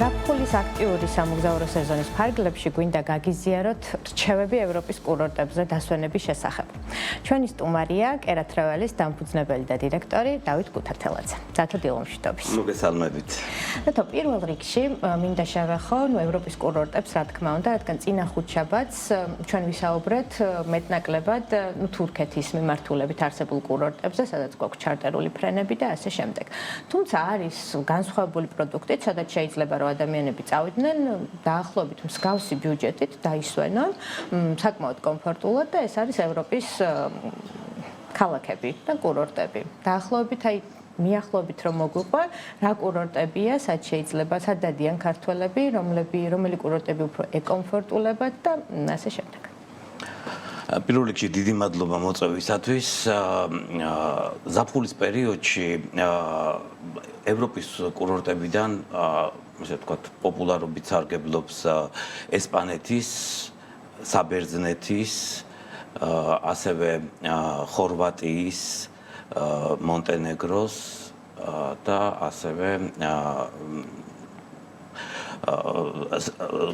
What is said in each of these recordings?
ზაფხულის აქტიური სამოგზაურო სეზონის ფარგლებში გვინდა გაგიზიაროთ რჩევები ევროპის კურორტებზე დასვენების შესახებ. ჩვენი სტუმარია კერა ტრაველის დამფუძნებელი და დირექტორი დავით გუთათელაძე. Ძათო დილომშვიდობის. მოგესალმებით. და პირველ რიგში მინდა შევეხო ევროპის კურორტებს, რა თქმა უნდა, რადგან წინა ხუთშაბათს ჩვენ ვისაუბრეთ მეტნაკლებად თურქეთის მიმართულებით არსებულ კურორტებზე, სადაც გვაქვს ჩარტერული ფრენები და ასე შემდეგ. თუმცა არის განსხვავებული პროდუქტიც, სადაც შეიძლება რომ ადამიანები წავიდნენ დაახლოებით მსგავსი ბიუჯეტით დაისვენონ საკმაოდ კომფორტულად და ეს არის ევროპის ქალაქები და კურორტები. დაახლოებით მიახლოებით რომ მოგვიყვა, რა კურორტებია, სად შეიძლება, სად დადიან ქართველები, რომელი კურორტები უფრო ეკომფორტულებად და ასე შემდეგ. პირველ რიგში დიდი მადლობა მოწვევისათვის. ზაფხულის პერიოდში ევროპის კურორტებიდან ესე ვთქვათ, პოპულარობით სარგებლობს ესპანეთის, საბერძნეთის, ასევე ხორვატიის, მონტენეგროს და ასევე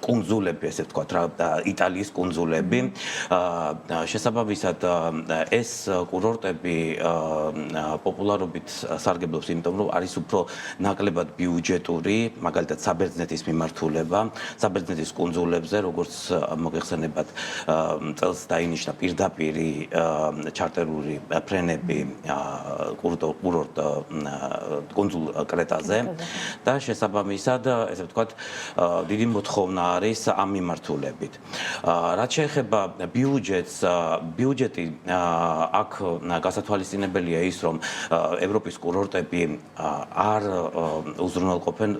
კუნძულები, ესე ვთქვათ, იტალიის კუნძულები. შესაბამისად, ეს კურორტები პოპულარობით სარგებლობს, იმიტომ რომ არის უფრო ნაკლებად ბიუჯეტური, მაგალითად საბერძნეთის მიმართულება, საბერძნეთის კუნძულებზე, როგორც მოგეხსენებათ, წელს დაინიშნა პირდაპირი ჩარტერული ფრენები კურორტ კუნძულ კრეტაზე და შესაბამისად, ესე ვთქვათ, დიდი მოთხოვნა არის ამ მიმართულებით. რაც შეეხება ბიუჯეტს, ბიუჯეტი აქ გასათვალისწინებელია ის, რომ ევროპის კურორტები არ უზრუნველყოფენ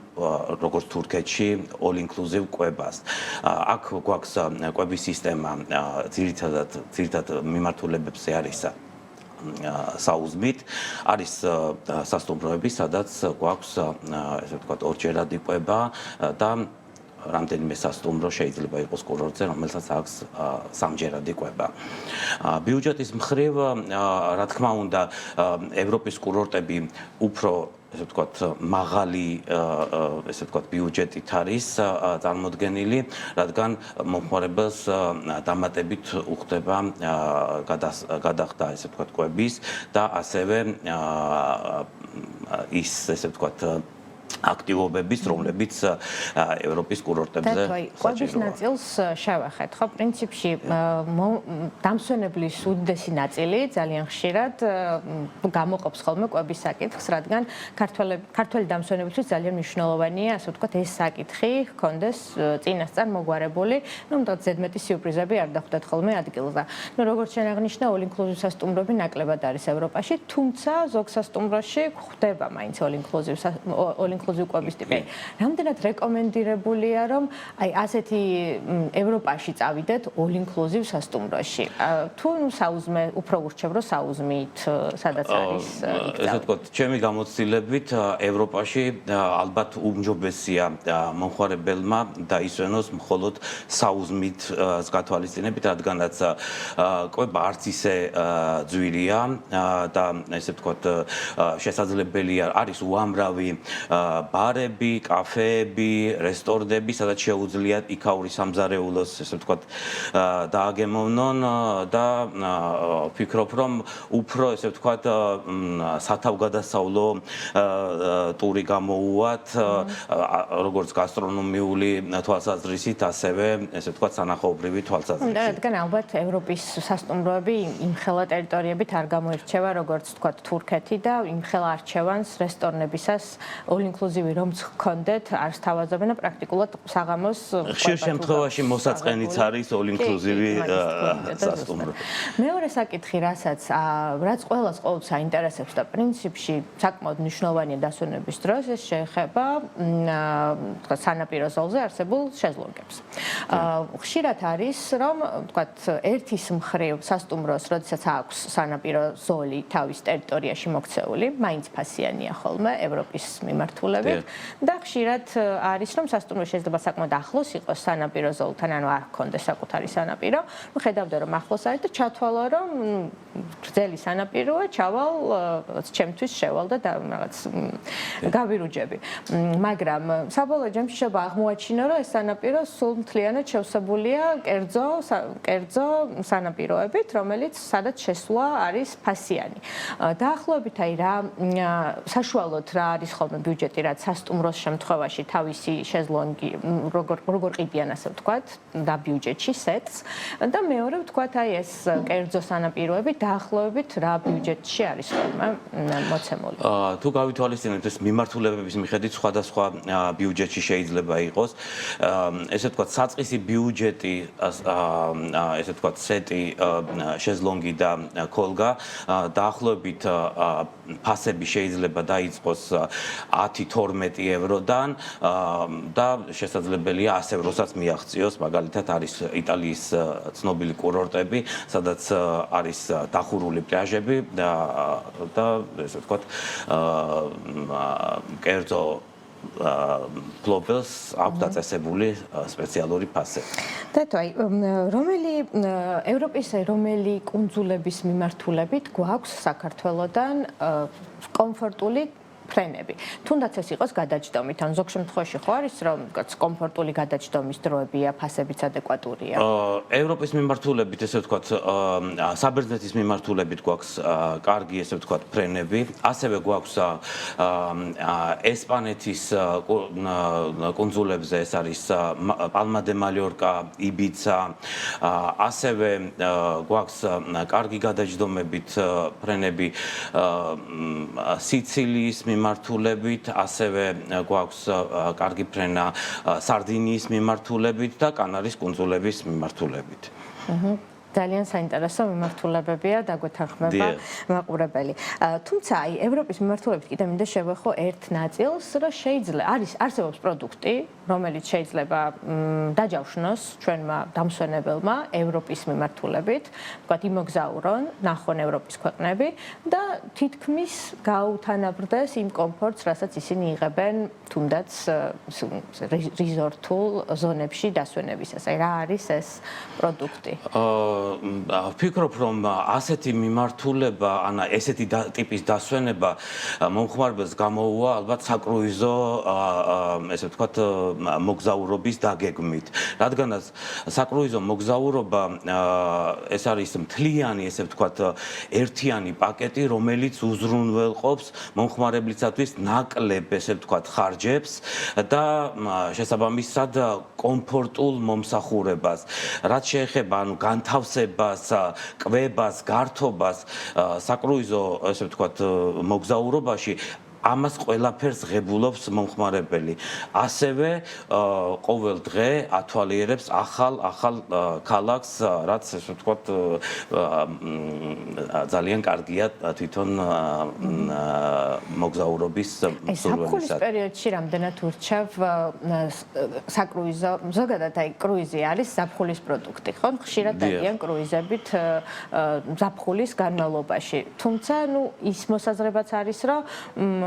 როგორც თურქეთში all-inclusive კვებას. აქ გვაქვს კვების სისტემა, ძირითადად მიმართულებებზე არის საუზმით, არის სასტუმროები, სადაც გვაქვს ესე ვთქვათ ორჯერადი კვება და რამდენიმე სასტუმრო შეიძლება იყოს კურორტზე, რომელსაც აქვს სამჯერადი კვება. ბიუჯეტის მხრივ, რა თქმა უნდა, ევროპის კურორტები უფრო ესე ვთქვათ, მაღალი ესე ვთქვათ, ბიუჯეტით არის წარმოდგენილი, რადგან მომხმარებელს დამატებით უხდება გადახდა ესე ვთქვათ, კვების და ასევე ის ესე ვთქვათ, აქტივობების, რომლებიც ევროპის კურორტებზე საჭიროა. კვების ნაწილს შევახეთ, ხო, პრინციპში დამსვენებლის უდიდესი ნაწილი ძალიან ხშირად გამოყოფს ხოლმე კვების საკითხს, რადგან ქართველი დამსვენებლისთვის ძალიან მნიშვნელოვანია, ასე ვთქვათ, ეს საკითხი ჰქონდეს წინასწარ მოგვარებული, მეტად ზედმეტი სიურპრიზები არ დახვდეთ ხოლმე ადგილზე. როგორც შენ აღნიშნა, all-inclusive სასტუმროები ნაკლებად არის ევროპაში, თუმცა ზოგ სასტუმროში გვხვდება მაინც all-inclusive კვების ტიპი. რამდენად რეკომენდირებულია, რომ ასეთი ევროპაში წავიდეთ all-inclusive სასტუმროში? თუ საუზმე უფრო ურჩევ, რომ საუზმით, სადაც არის იქ. ესე ვთქვათ, ჩემი გამოცდილებით ევროპაში ალბათ უმჯობესია მომხმარებელმა დაისვენოს მხოლოდ საუზმით გათვალისწინებით, რადგანაც კვება არც ისე ძვირია და ესე ვთქვათ, შესაძლებელია არის უამრავი ბარები, კაფეები, რესტორნები, სადაც შეუძლია იქაური სამზარეულოს, ესე ვთქვათ, დააგემოვნონ და ვფიქრობ, რომ უფრო, ესე ვთქვათ, სათავგადასავლო ტური გამოუვათ, როგორც გასტრონომიული თვალსაზრისით, ასევე, ესე ვთქვათ, სანახაობრივი თვალსაზრისით. რადგან ალბათ ევროპის სასტუმროები იმხელა ტერიტორიებით არ გამოირჩევა, როგორც ვთქვათ, თურქეთი და იმხელა არჩევანს რესტორნებისას all-inclusive რომც ჰქონდეთ, არც თავაზობენ და პრაქტიკულად საღამოს ხშირ შემთხვევაში მოსაწყენიც არის all-inclusive სასტუმრო. მეორე საკითხი, რაც ყველას ყოველთვის აინტერესებს და პრინციპში საკმაოდ მნიშვნელოვანია დასვენების დროს, ეს შეეხება თქვა სანაპირო ზოლზე არსებულ შეზლონგებს. ხშირად არის, რომ თქვა ერთის მხრივ სასტუმროს, როდესაც აქვს სანაპირო ზოლი თავის ტერიტორიაში მოქცეული, მაინც ფასიანია ხოლმე ევროპის მიმართულებით. მიმართულებით და ხშირად არის რომ სასტუმრო შეიძლება საკმაოდ ახლოს იყოს სანაპირო ზოლთან, ანუ არ ჰქონდეს საკუთარი სანაპირო. ნუ ხედავდა რომ ახლოს არის და ჩათვალა რომ გრძელი სანაპიროა, ჩავალ ჩემთვის შევალ და რაღაც გავირუჯები. მაგრამ საბოლოო ჯამში შეიძლება აღმოაჩინო რომ ეს სანაპირო სულ მთლიანად შევსებულია კერძო სანაპიროებით, რომელიც სადაც შესვლა არის ფასიანი. დაახლოებით აი რა საშუალოდ რა არის ხოლმე ბიუჯეტი, რაც სასტუმროს შემთხვევაში თავისი შეზლონგი როგორ ყიდიან ასე ვთქვათ და ბიუჯეტში სეტს და მეორე ვთქვათ აი ეს კერძო სანაპიროები დაახლოებით რა ბიუჯეტში არის ხოლმე მოცემული. თუ გავითვალისწინებთ ეს მიმართულებების მიხედვით სხვადასხვა ბიუჯეტში შეიძლება იყოს ესე ვთქვათ საწყისი ბიუჯეტი ესე ვთქვათ სეტი შეზლონგი და კოლგა დაახლოებით ფასები შეიძლება დაიწყოს 10-12 ევროდან და შესაძლებელია 100 ევროსაც მიაღწიოს. მაგალითად არის იტალიის ცნობილი კურორტები, სადაც არის დახურული პლაჟები და ესე ვთქვათ კერძო ფლობელს აქვს დაწესებული სპეციალური ფასები. დათო, აი, ევროპის რომელი კუნძულების მიმართულებით გვაქვს საქართველოდან კომფორტული ფრენები. თუნდაც ეს იყოს გადაჯდომით, ან ზოგ შემთხვევაში ხო არის რომ კომფორტული გადაჯდომის დროებია, ფასებიც ადეკვატურია. ევროპის მიმართულებით, ესე ვთქვათ, საბერძნეთის მიმართულებით გვაქვს კარგი, ესე ვთქვათ, ფრენები. ასევე გვაქვს ესპანეთის კუნძულებზე, ეს არის პალმა დე მალიორკა, იბიცა. ასევე გვაქვს კარგი გადაჯდომებით ფრენები სიცილიის მიმართულებით, ასევე გვაქვს კარგი ფრენა სარდინიის მიმართულებით და კანარის კუნძულების მიმართულებით. ძალიან საინტერესო მიმართულებებია დაგვეთანხმება მაყურებელი. თუმცა აი ევროპის მიმართულებით კიდე მინდა შევეხო ერთ ნაწილს, რომ შეიძლება არსებობს პროდუქტი, რომელიც შეიძლება დაჯავშნოს ჩვენმა დამსვენებელმა ევროპის მიმართულებით, ვთქვათ, იმოგზაურონ, ნახონ ევროპის ქვეყნები და თითქმის გაუთანაბრდეს იმ კომფორტს, რასაც ისინი იღებენ თუნდაც რიზორტულ ზონებში დასვენებისას. აი რა არის ეს პროდუქტი? ვფიქრობ, რომ ასეთი მიმართულება, ან ესეთი ტიპის დასვენება მომხმარებელს გამოუვა ალბათ საკრუიზო, ესე ვთქვათ, მოგზაურობის დაგეგმით. რადგანაც საკრუიზო მოგზაურობა ეს არის მთლიანი, ესე ვთქვათ, ერთიანი პაკეტი, რომელიც უზრუნველყოფს მომხმარებლისათვის ნაკლებ, ესე ვთქვათ, ხარჯებს და შესაბამისად კომფორტულ მომსახურებას. რაც შეეხება ანუ განთავსებას, კვებას, გართობას საკრუიზო, ესე ვთქვათ, მოგზაურობაში ამას ყველაფერს ღებულობს მომხმარებელი. ასევე ყოველ დღე ათვალიერებს ახალ ქალაქს, რაც ესე ვთქვათ ძალიან კარგია თვითონ მოგზაურობის ზაფხულის პერიოდში რამდენად ურჩევ საკრუიზო, ზოგადად აი კრუიზი არის ზაფხულის პროდუქტი, ხო? ხშირად დადიან კრუიზებით ზაფხულის განმავლობაში. თუმცა, ნუ ის მოსაზრებაც არის, რომ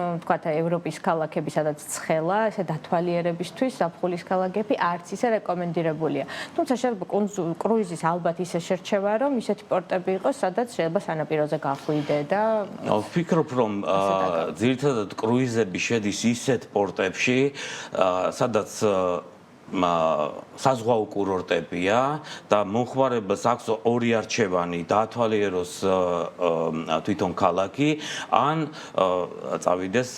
ვთქვათ, ევროპის ქალაქები, სადაც ცხელა, ესე დათვალიერებისთვის ზაფხულის ქალაქები არც ისე რეკომენდირებულია. თუმცა შეიძლება კრუიზის ალბათ ისე შერჩევა, რომ ისეთი პორტები იყოს, სადაც შეიძლება სანაპიროზე გახვიდე და ვფიქრობ, რომ ძირითადად კრუიზები შედის ისეთ პორტებში, სადაც საზღვაო კურორტებია და მომხმარებელს აქვს ორი არჩევანი: დაათვალიეროს თვითონ ქალაქი, ან წავიდეს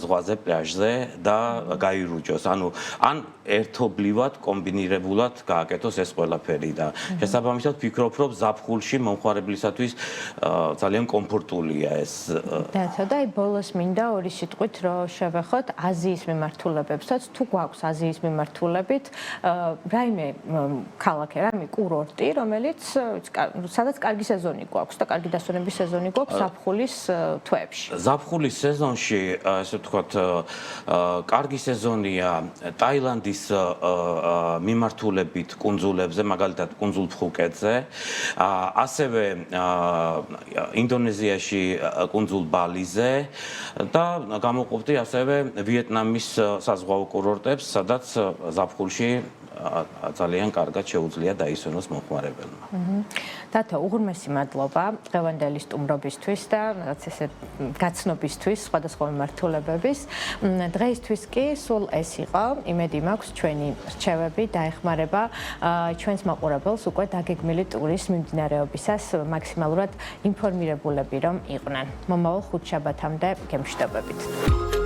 ზღვაზე, პლაჟზე და გაირუჯოს. ან ერთობლივად, კომბინირებულად გააკეთოს ეს ყველაფერი და შესაბამისად ვფიქრობ, რომ ზაფხულში მომხმარებლისათვის ძალიან კომფორტულია ეს. და აი ბოლოს მინდა ორი სიტყვით რომ შევეხოთ აზიის მიმართულებებსაც, თუ გვაქვს აზიის მიმართულება მიმართულებით. რაიმე ქალაქი, რაიმე კურორტი, რომელიც სადაც კარგი სეზონი გვაქვს და კარგი დასვენების სეზონი გვაქვს ზაფხულის თვეებში. ზაფხულის სეზონში, ესე ვთქვათ, კარგი სეზონია ტაილანდის მიმართულებით კუნძულებზე, მაგალითად კუნძულ ფხუკეტზე, ასევე ინდონეზიაში კუნძულ ბალიზე და გამოყოფდი ასევე ვიეტნამის საზღვაო კურორტებს, სადაც ზაფხულში ძალიან კარგად შეუძლია დაისვენოს მოხმარებელმა. დათო, უღრმესი მადლობა დღევანდელი სტუმრობისთვის და რაღაც ესე გაცნობისთვის სხვადასხვა მიმართულებების. დღეისთვის კი სულ ეს იყო. იმედი მაქვს ჩვენი რჩევები დაეხმარება ჩვენს მაყურებელს უკვე დაგეგმილი ტურის მიმდინარეობისას მაქსიმალურად ინფორმირებულები რომ იყვნენ. მომავალ ხუთშაბათამდე გემშვიდობებით.